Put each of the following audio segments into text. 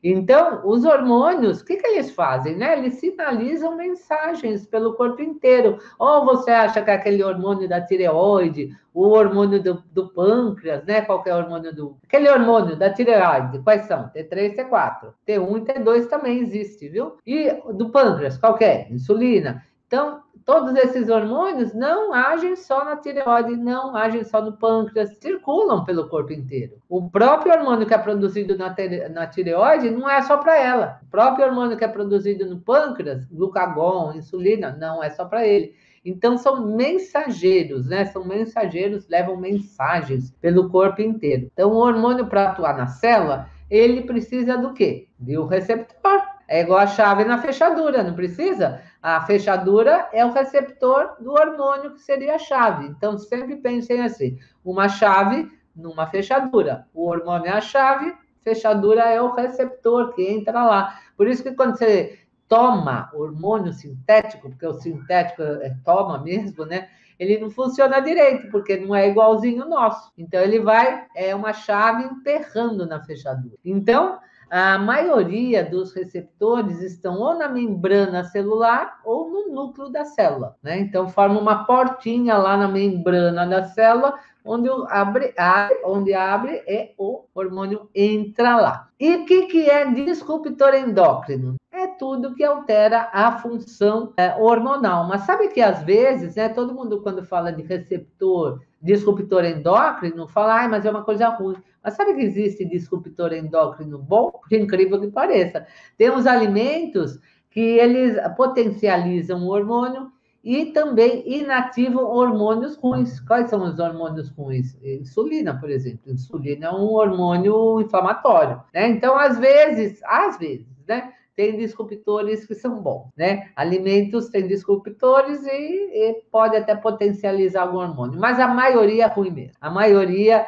Então, os hormônios, o que eles fazem, né? Eles sinalizam mensagens pelo corpo inteiro. Ou você acha que é aquele hormônio da tireoide, o hormônio do pâncreas, né? Qual é o hormônio do... Aquele hormônio da tireoide, quais são? T3, T4. T1 e T2 também existe, viu? E do pâncreas, qual que é? Insulina. Então, todos esses hormônios não agem só na tireoide, não agem só no pâncreas, circulam pelo corpo inteiro. O próprio hormônio que é produzido na tireoide não é só para ela. O próprio hormônio que é produzido no pâncreas, glucagon, insulina, não é só para ele. Então, são mensageiros, né? São mensageiros, levam mensagens pelo corpo inteiro. Então, o hormônio, para atuar na célula, ele precisa do quê? De um receptor. É igual a chave na fechadura, não precisa? A fechadura é o receptor do hormônio, que seria a chave. Então, sempre pensem assim, uma chave numa fechadura. O hormônio é a chave, fechadura é o receptor que entra lá. Por isso que quando você toma hormônio sintético, porque o sintético toma mesmo, né? Ele não funciona direito, porque não é igualzinho o nosso. Então, ele vai, é uma chave emperrando na fechadura. Então, a maioria dos receptores estão ou na membrana celular ou no núcleo da célula, né? Então, forma uma portinha lá na membrana da célula, onde abre e o hormônio entra lá. E o que é disruptor endócrino? É tudo que altera a função hormonal. Mas sabe que às vezes, né, todo mundo quando fala de receptor, disruptor endócrino, fala, mas é uma coisa ruim. Mas sabe que existe disruptor endócrino bom? Por incrível que pareça. Tem uns alimentos que eles potencializam o hormônio e também inativam hormônios ruins. Quais são os hormônios ruins? Insulina, por exemplo. Insulina é um hormônio inflamatório, né? Então, às vezes, né? Tem disruptores que são bons, né? Alimentos têm disruptores e pode até potencializar algum hormônio, mas a maioria é ruim mesmo. A maioria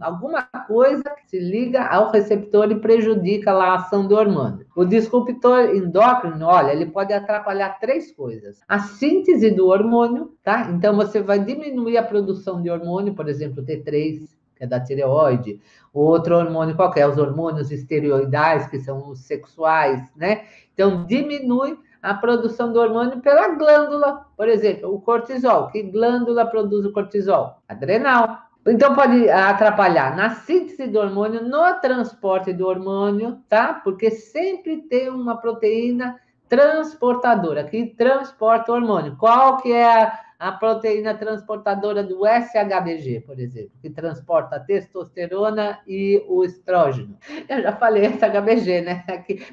alguma coisa que se liga ao receptor e prejudica lá a ação do hormônio. O disruptor endócrino, olha, ele pode atrapalhar 3 coisas. A síntese do hormônio, tá? Então, você vai diminuir a produção de hormônio, por exemplo, T3, que é da tireoide, outro hormônio qualquer, os hormônios esteroidais, que são os sexuais, né? Então, diminui a produção do hormônio pela glândula, por exemplo, o cortisol. Que glândula produz o cortisol? Adrenal. Então, pode atrapalhar na síntese do hormônio, no transporte do hormônio, tá? Porque sempre tem uma proteína transportadora que transporta o hormônio. Qual que é a proteína transportadora do SHBG, por exemplo, que transporta a testosterona e o estrógeno? Eu já falei SHBG, né?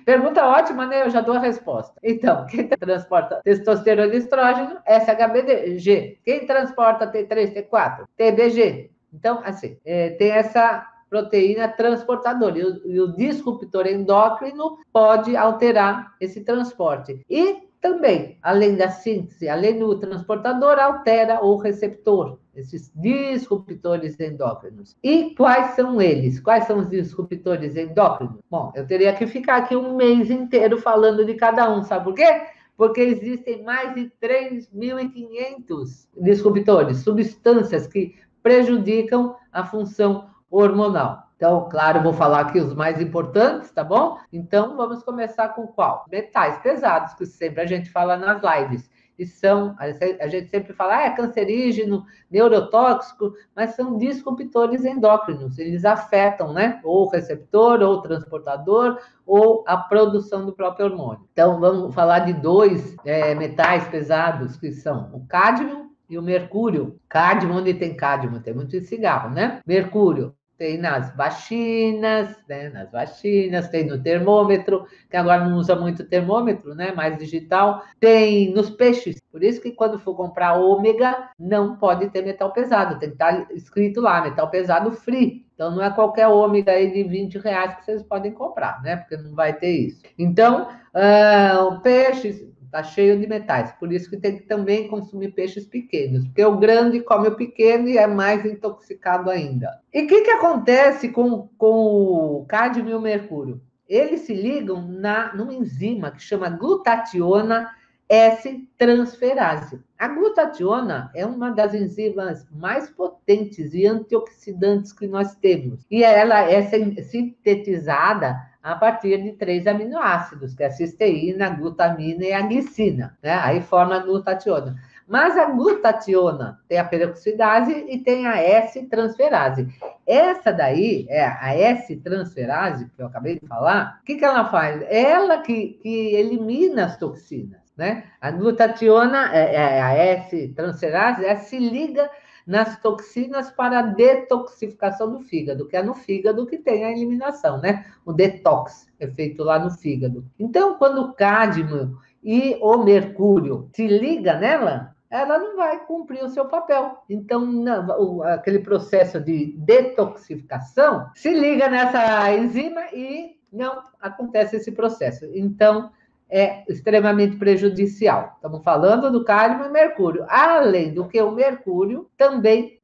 Pergunta ótima, né? Eu já dou a resposta. Então, quem transporta testosterona e estrógeno? SHBG. Quem transporta T3, T4? TBG. Então, assim, tem essa proteína transportadora. E o disruptor endócrino pode alterar esse transporte. E também, além da síntese, além do transportador, altera o receptor, esses disruptores endócrinos. E quais são eles? Quais são os disruptores endócrinos? Bom, eu teria que ficar aqui um mês inteiro falando de cada um, sabe por quê? Porque existem mais de 3.500 disruptores, substâncias que prejudicam a função hormonal. Então, claro, vou falar aqui os mais importantes, tá bom? Então, vamos começar com qual? Metais pesados, que sempre a gente fala nas lives. E a gente sempre fala, é cancerígeno, neurotóxico, mas são disruptores endócrinos. Eles afetam, né? Ou o receptor, ou o transportador, ou a produção do próprio hormônio. Então, vamos falar de 2 metais pesados, que são o cádmio e o mercúrio. Cádmio, onde tem cádmio? Tem muito em cigarro, né? Mercúrio tem nas vacinas, né? Nas vacinas, tem no termômetro, que agora não usa muito termômetro, né? Mais digital. Tem nos peixes. Por isso que quando for comprar ômega, não pode ter metal pesado. Tem que estar escrito lá, metal pesado free. Então, não é qualquer ômega aí de R$20 que vocês podem comprar, né? Porque não vai ter isso. Então, o peixe está cheio de metais, por isso que tem que também consumir peixes pequenos, porque o grande come o pequeno e é mais intoxicado ainda. E o que acontece com o cádmio e o mercúrio? Eles se ligam numa enzima que chama glutationa S-transferase. A glutationa é uma das enzimas mais potentes e antioxidantes que nós temos. E ela é sintetizada a partir de 3 aminoácidos, que é a cisteína, a glutamina e a glicina, né? Aí forma a glutationa. Mas a glutationa tem a peroxidase e tem a S-transferase. Essa daí, a S-transferase, que eu acabei de falar, o que ela faz? Ela que elimina as toxinas, né? A glutationa, a S-transferase, se liga nas toxinas para a detoxificação do fígado, que é no fígado que tem a eliminação, né? O detox é feito lá no fígado. Então, quando o cádmio e o mercúrio se liga nela, ela não vai cumprir o seu papel. Então, aquele processo de detoxificação se liga nessa enzima e não acontece esse processo. Então, é extremamente prejudicial. Estamos falando do cádmio e mercúrio. Além do que o mercúrio também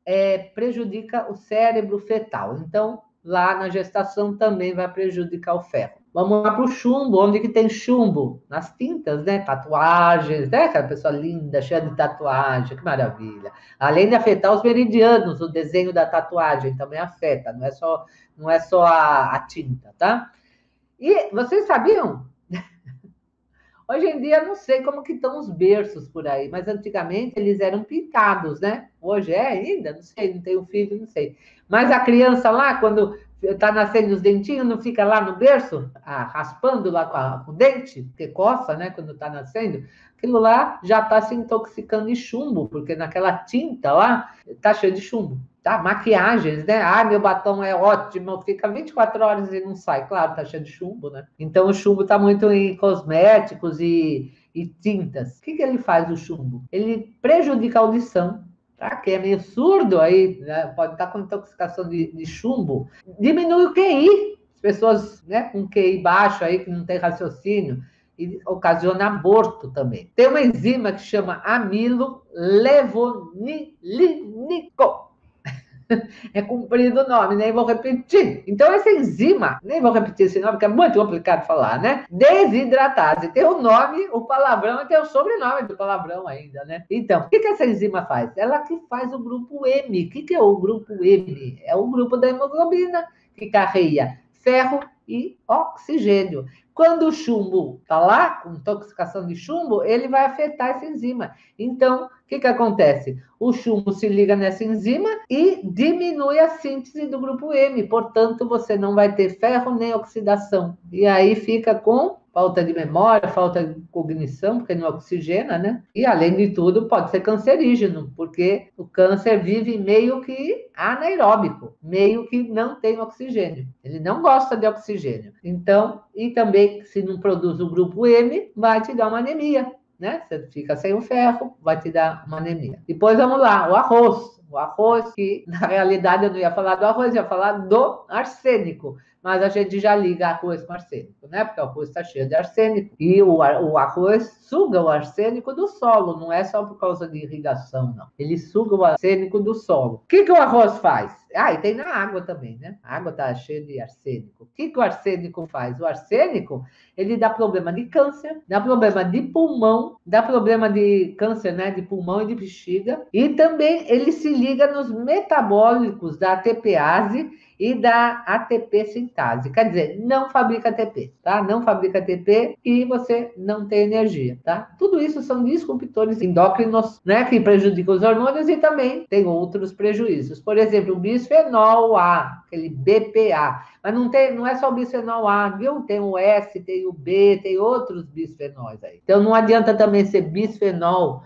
prejudica o cérebro fetal. Então, lá na gestação também vai prejudicar o ferro. Vamos lá para o chumbo. Onde que tem chumbo? Nas tintas, né? Tatuagens, né? Aquela pessoa linda, cheia de tatuagem, que maravilha. Além de afetar os meridianos, o desenho da tatuagem também afeta, não é só a tinta, tá? E vocês sabiam? Hoje em dia, não sei como que estão os berços por aí, mas antigamente eles eram pintados, né? Hoje é ainda? Não sei, não tenho filho, não sei. Mas a criança lá, quando está nascendo os dentinhos, não fica lá no berço, raspando lá com o dente, porque coça, né, quando está nascendo, aquilo lá já está se intoxicando de chumbo, porque naquela tinta lá está cheio de chumbo. Tá? Maquiagens, né? Ah, meu batom é ótimo, fica 24 horas e não sai. Claro, tá cheio de chumbo, né? Então, o chumbo tá muito em cosméticos e tintas. O que ele faz, o chumbo? Ele prejudica a audição, tá? Quem é meio surdo aí, né? Pode estar com intoxicação de chumbo. Diminui o QI. As pessoas, né, com QI baixo aí, que não tem raciocínio, e ocasiona aborto também. Tem uma enzima que chama amilolevonilínico. É comprido o nome, nem vou repetir. Então, essa enzima, nem vou repetir esse nome, porque é muito complicado falar, né? Desidratase. Tem o nome, o palavrão e tem o sobrenome do palavrão ainda, né? Então, o que essa enzima faz? Ela que faz o grupo M. O que é o grupo M? É o grupo da hemoglobina, que carrega ferro e oxigênio. Quando o chumbo está lá, com intoxicação de chumbo, ele vai afetar essa enzima. Então, o que acontece? O chumbo se liga nessa enzima e diminui a síntese do grupo M. Portanto, você não vai ter ferro nem oxidação. E aí fica com falta de memória, falta de cognição, porque não oxigena, né? E, além de tudo, pode ser cancerígeno, porque o câncer vive meio que anaeróbico, meio que não tem oxigênio. Ele não gosta de oxigênio. Então, e também, se não produz o grupo M, vai te dar uma anemia, né? Você fica sem o ferro, vai te dar uma anemia. Depois, vamos lá, o arroz. O arroz, que na realidade eu não ia falar do arroz, eu ia falar do arsênico. Mas a gente já liga arroz com arsênico, né? Porque o arroz está cheio de arsênico. E o arroz suga o arsênico do solo, não é só por causa de irrigação, não. Ele suga o arsênico do solo. O que o arroz faz? Ah, e tem na água também, né? A água está cheia de arsênico. O que o arsênico faz? O arsênico, ele dá problema de câncer, dá problema de pulmão, dá problema de câncer, né? De pulmão e de bexiga. E também ele se liga nos metabólicos da ATPase e da ATP sintase. Quer dizer, não fabrica ATP, tá? Não fabrica ATP e você não tem energia, tá? Tudo isso são disruptores endócrinos, né? Que prejudicam os hormônios e também tem outros prejuízos. Por exemplo, o bisfenol A, aquele BPA. Mas não é só o bisfenol A, viu? Tem o S, tem o B, tem outros bisfenóis aí. Então, não adianta também ser bisfenol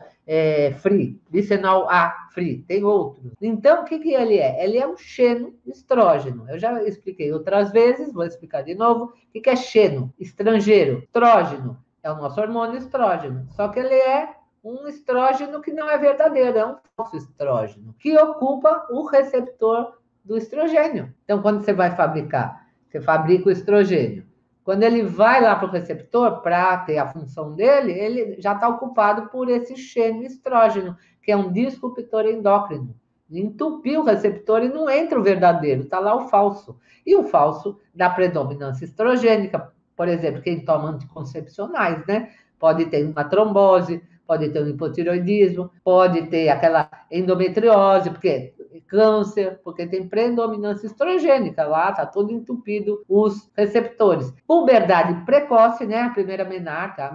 free, bisfenol A free, tem outros. Então, o que ele é? Ele é um xenoestrógeno. Eu já expliquei outras vezes, vou explicar de novo. O que é xeno? Estrangeiro. Estrógeno é o nosso hormônio estrógeno. Só que ele é um estrógeno que não é verdadeiro, é um falso estrógeno, que ocupa o receptor do estrogênio. Então, quando você vai fabricar, você fabrica o estrogênio. Quando ele vai lá para o receptor, para ter a função dele, ele já está ocupado por esse xenoestrógeno, que é um disruptor endócrino. Entupiu o receptor e não entra o verdadeiro, está lá o falso. E o falso dá predominância estrogênica, por exemplo, quem toma anticoncepcionais, né? pode ter uma trombose, pode ter um hipotireoidismo, pode ter aquela endometriose, porque câncer, porque tem predominância estrogênica lá, tá todo entupido os receptores. Puberdade precoce, né? A primeira menarca,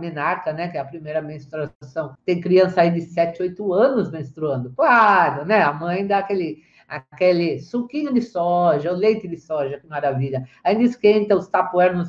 né? Que é a primeira menstruação. Tem criança aí de 7, 8 anos menstruando. Claro, né? A mãe dá aquele suquinho de soja, o leite de soja, que maravilha. Ainda esquenta os tapuér no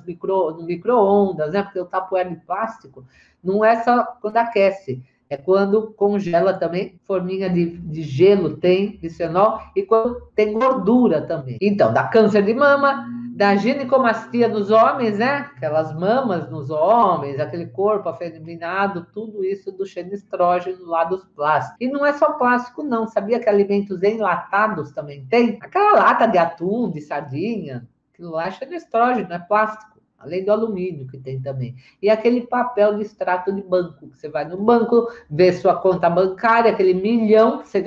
micro-ondas, né? Porque o tapuér de plástico não é só quando aquece, é quando congela também, forminha de gelo tem, de fenol, e quando tem gordura também. Então, dá câncer de mama, dá ginecomastia nos homens, né? Aquelas mamas nos homens, aquele corpo afeminado, tudo isso do cheio de estrógeno lá dos plásticos. E não é só plástico, não. Sabia que alimentos enlatados também tem? Aquela lata de atum, de sardinha, aquilo lá é cheio de estrógeno, é plástico. Além do alumínio que tem também. E aquele papel de extrato de banco, que você vai no banco, vê sua conta bancária, aquele milhão que você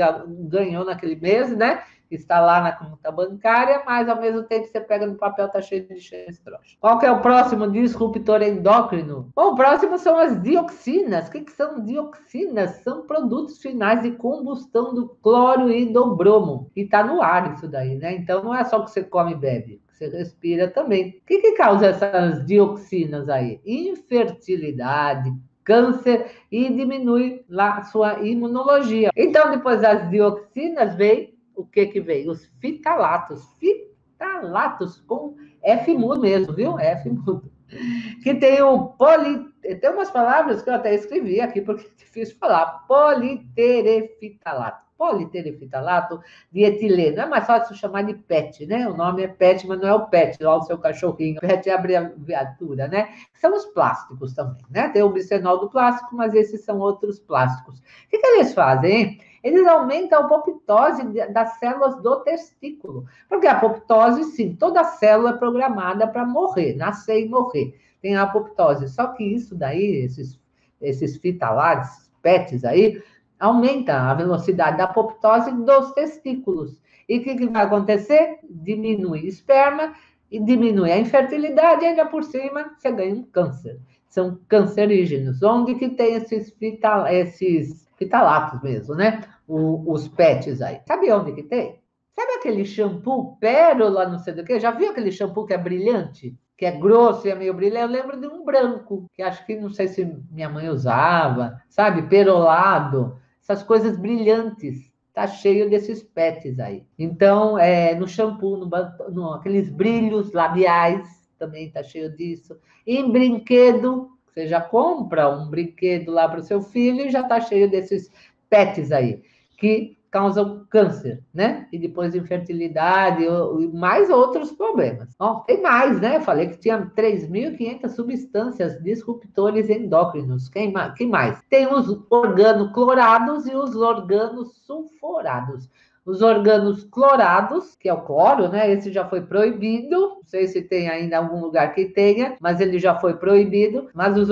ganhou naquele mês, né? Está lá na conta bancária, mas ao mesmo tempo você pega no papel, tá cheio de estrógeno. Qual que é o próximo disruptor endócrino? Bom, o próximo são as dioxinas. O que são dioxinas? São produtos finais de combustão do cloro e do bromo. E tá no ar isso daí, né? Então não é só o que você come e bebe. Você respira também. O que causa essas dioxinas aí? Infertilidade, câncer e diminui lá a sua imunologia. Então, depois das dioxinas, vem o que vem? Os fitalatos. Fitalatos com F mudo mesmo, viu? F mudo. Que tem o Tem umas palavras que eu até escrevi aqui, porque é difícil falar. Politerefitalato. Politerefitalato de etileno. É mais fácil chamar de PET, né? O nome é PET, mas não é o PET, lá o seu cachorrinho. PET é a abreviatura, né? São os plásticos também, né? Tem o bicenol do plástico, mas esses são outros plásticos. O que eles fazem, hein? Eles aumentam a apoptose das células do testículo. Porque a apoptose, sim, toda célula é programada para morrer, nascer e morrer. Tem a apoptose. Só que isso daí, esses fitalates, PETs aí, aumenta a velocidade da apoptose dos testículos. E o que vai acontecer? Diminui esperma e diminui a infertilidade, e ainda por cima você ganha um câncer. São cancerígenos. Onde que tem esses fitalatos mesmo, né? Os PETs aí. Sabe onde que tem? Sabe aquele shampoo pérola, não sei do que? Já viu aquele shampoo que é brilhante? Que é grosso e é meio brilhante? Eu lembro de um branco, que acho que não sei se minha mãe usava, sabe? Perolado, essas coisas brilhantes. Tá cheio desses PETs aí. Então, no shampoo, aqueles brilhos labiais, também tá cheio disso. Em brinquedo, você já compra um brinquedo lá para o seu filho e já tá cheio desses PETs aí, que causam câncer, né? E depois infertilidade e mais outros problemas. Bom, tem mais, né? Eu falei que tinha 3.500 substâncias disruptores endócrinos. Quem mais? Tem os organoclorados e os organosulforados. Os organos clorados, que é o cloro, né? Esse já foi proibido. Não sei se tem ainda algum lugar que tenha, mas ele já foi proibido. Mas os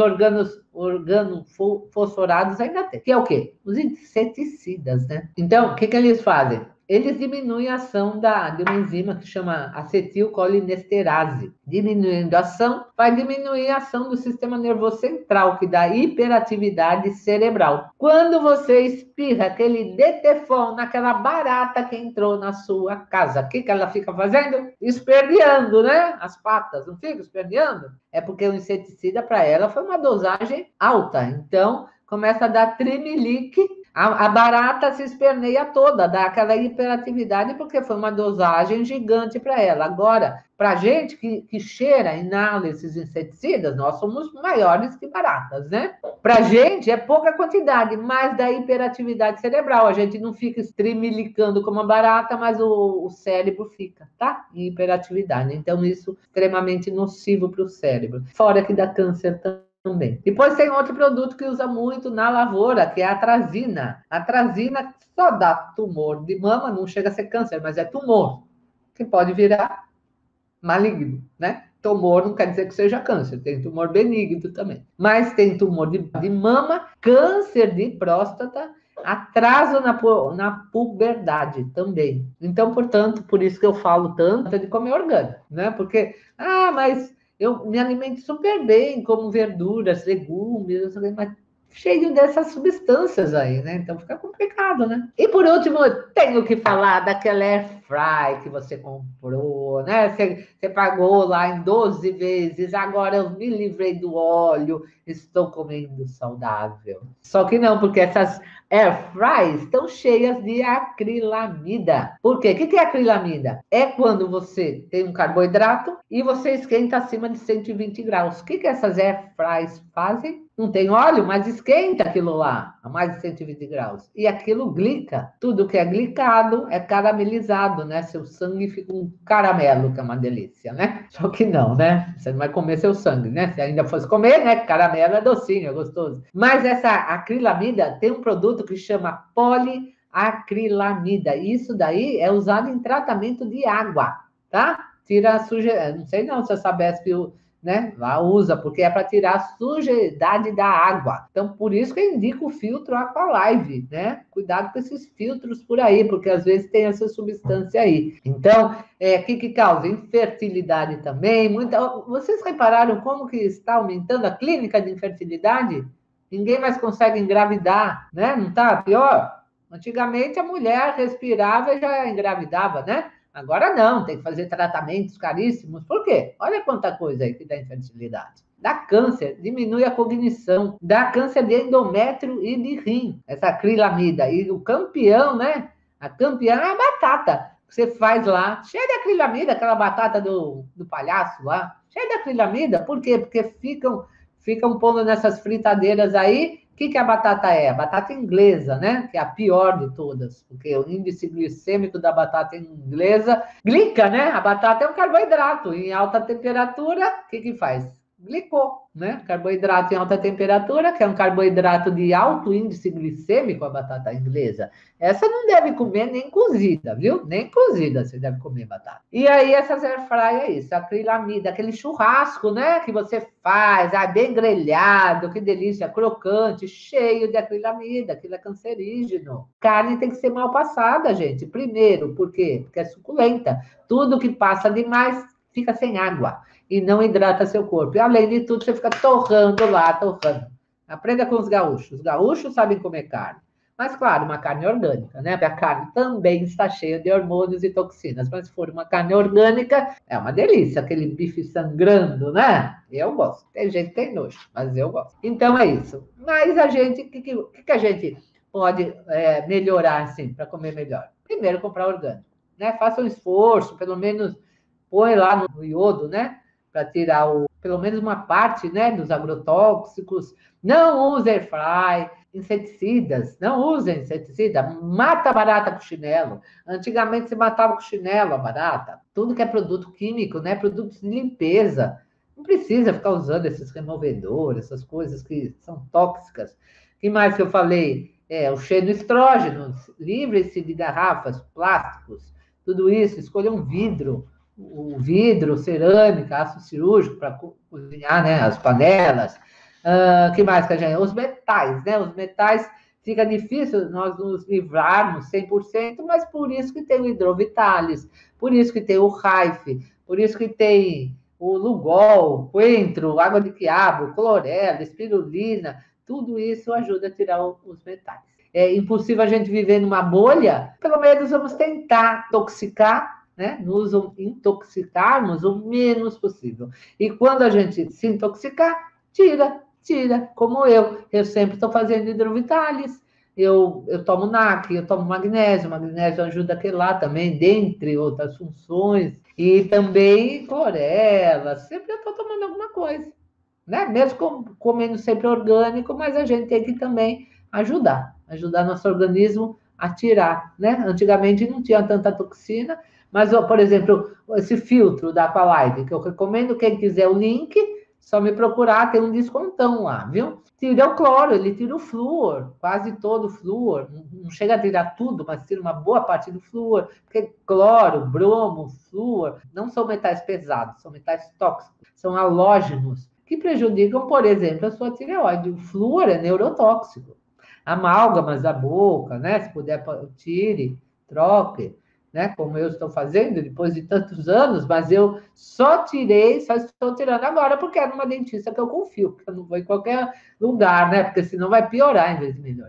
organofosforados ainda tem. Que é o quê? Os inseticidas, né? Então, o que eles fazem? Eles diminuem a ação de uma enzima que chama acetilcolinesterase. Diminuindo a ação, vai diminuir a ação do sistema nervoso central, que dá hiperatividade cerebral. Quando você espirra aquele detefon naquela barata que entrou na sua casa, o que ela fica fazendo? Esperneando, né? As patas, não fica esperneando? É porque o inseticida para ela foi uma dosagem alta. Então, começa a dar trimelique. A barata se esperneia toda, dá aquela hiperatividade, porque foi uma dosagem gigante para ela. Agora, para a gente que cheira, inala esses inseticidas, nós somos maiores que baratas, né? Para a gente é pouca quantidade, mas da hiperatividade cerebral. A gente não fica estremilicando como a barata, mas o cérebro fica, tá? Em hiperatividade. Então, isso é extremamente nocivo para o cérebro. Fora que dá câncer também. Depois tem outro produto que usa muito na lavoura, que é a atrazina. A atrazina só dá tumor de mama, não chega a ser câncer, mas é tumor, que pode virar maligno, né? Tumor não quer dizer que seja câncer, tem tumor benigno também. Mas tem tumor de mama, câncer de próstata, atraso na puberdade também. Então, portanto, por isso que eu falo tanto de comer orgânico, né? Porque, mas Eu me alimento super bem, como verduras, legumes, mas cheio dessas substâncias aí, né? Então fica complicado, né? E por último, eu tenho que falar daquela air fry que você comprou, né? Você pagou lá em 12 vezes, agora eu me livrei do óleo, estou comendo saudável. Só que não, porque essas air fries estão cheias de acrilamida. Por quê? O que é acrilamida? É quando você tem um carboidrato e você esquenta acima de 120 graus. O que essas air fries fazem? Não tem óleo, mas esquenta aquilo lá a mais de 120 graus. E aquilo glica. Tudo que é glicado é caramelizado, né? Seu sangue fica um caramelo, que é uma delícia, né? Só que não, né? Você não vai comer seu sangue, né? Se ainda fosse comer, né? Caramelo é docinho, é gostoso. Mas essa acrilamida tem um produto que chama poliacrilamida. E isso daí é usado em tratamento de água, tá? Tira a sujeira. Não sei não se a Sabesp, né, lá usa, porque é para tirar a sujidade da água. Então, por isso que eu indico o filtro Aqualive, né? Cuidado com esses filtros por aí, porque às vezes tem essa substância aí. Então, o que causa? Infertilidade também. Vocês repararam como que está aumentando a clínica de infertilidade? Ninguém mais consegue engravidar, né? Não está pior? Antigamente a mulher respirava e já engravidava, né? Agora não, tem que fazer tratamentos caríssimos. Por quê? Olha quanta coisa aí que dá infertilidade. Dá câncer, diminui a cognição, dá câncer de endométrio e de rim, essa acrilamida. E o campeão, né? A campeã é a batata. Você faz lá, cheia de acrilamida, aquela batata do palhaço lá, cheia de acrilamida. Por quê? Porque ficam pondo nessas fritadeiras aí. O que a batata é? A batata inglesa, né? Que é a pior de todas, porque o índice glicêmico da batata inglesa glica, né? A batata é um carboidrato em alta temperatura, o que faz? Glicou, né? Carboidrato em alta temperatura, que é um carboidrato de alto índice glicêmico, a batata inglesa. Essa não deve comer nem cozida, viu? Nem cozida você deve comer batata. E aí, essas air fry é isso, acrilamida, aquele churrasco, né? Que você faz, bem grelhado, que delícia, crocante, cheio de acrilamida, aquilo é cancerígeno. Carne tem que ser mal passada, gente. Primeiro, por quê? Porque é suculenta. Tudo que passa demais fica sem água e não hidrata seu corpo. E, além de tudo, você fica torrando lá, torrando. Aprenda com os gaúchos. Os gaúchos sabem comer carne. Mas, claro, uma carne orgânica, né? Porque a carne também está cheia de hormônios e toxinas. Mas se for uma carne orgânica, é uma delícia. Aquele bife sangrando, né? Eu gosto. Tem gente que tem nojo, mas eu gosto. Então, é isso. Mas a gente, o que a gente pode melhorar, assim, para comer melhor? Primeiro, comprar orgânico, né? Faça um esforço, pelo menos põe lá no iodo, né? Para tirar pelo menos uma parte, né, dos agrotóxicos. Não use air fry, inseticidas, não usem inseticida, mata a barata com chinelo. Antigamente se matava com chinelo a barata. Tudo que é produto químico, né, produtos de limpeza. Não precisa ficar usando esses removedores, essas coisas que são tóxicas. O que mais que eu falei? O xenoestrógeno, livre-se de garrafas, plásticos, tudo isso, escolha um vidro, o vidro, cerâmica, aço cirúrgico para cozinhar, né, as panelas. Que mais que a gente... Os metais, né? Os metais fica difícil nós nos livrarmos 100%, mas por isso que tem o hidrovitalis, por isso que tem o Raif, por isso que tem o Lugol, coentro, água de quiabo, clorela, espirulina, tudo isso ajuda a tirar os metais. É impossível a gente viver numa bolha, pelo menos vamos tentar intoxicar, né? Nos intoxicarmos o menos possível. E quando a gente se intoxicar, tira, como eu sempre estou fazendo hidrovitalis, eu tomo NAC, eu tomo magnésio ajuda a quelar também, dentre outras funções, e também clorela, sempre eu estou tomando alguma coisa, né? Mesmo comendo sempre orgânico, mas a gente tem que também ajudar nosso organismo a tirar, né? Antigamente não tinha tanta toxina, mas, por exemplo, esse filtro da Aqualive, que eu recomendo, quem quiser o link, só me procurar, tem um descontão lá, viu? Tira o cloro, ele tira o flúor, quase todo o flúor. Não chega a tirar tudo, mas tira uma boa parte do flúor. Porque cloro, bromo, flúor, não são metais pesados, são metais tóxicos, são halógenos, que prejudicam, por exemplo, a sua tireoide. O flúor é neurotóxico. Amálgamas da boca, né? Se puder, tire, troque. né? Como eu estou fazendo depois de tantos anos, mas eu só estou tirando agora porque é numa dentista que eu confio, porque eu não vou em qualquer lugar, né? Porque senão vai piorar em vez de melhorar.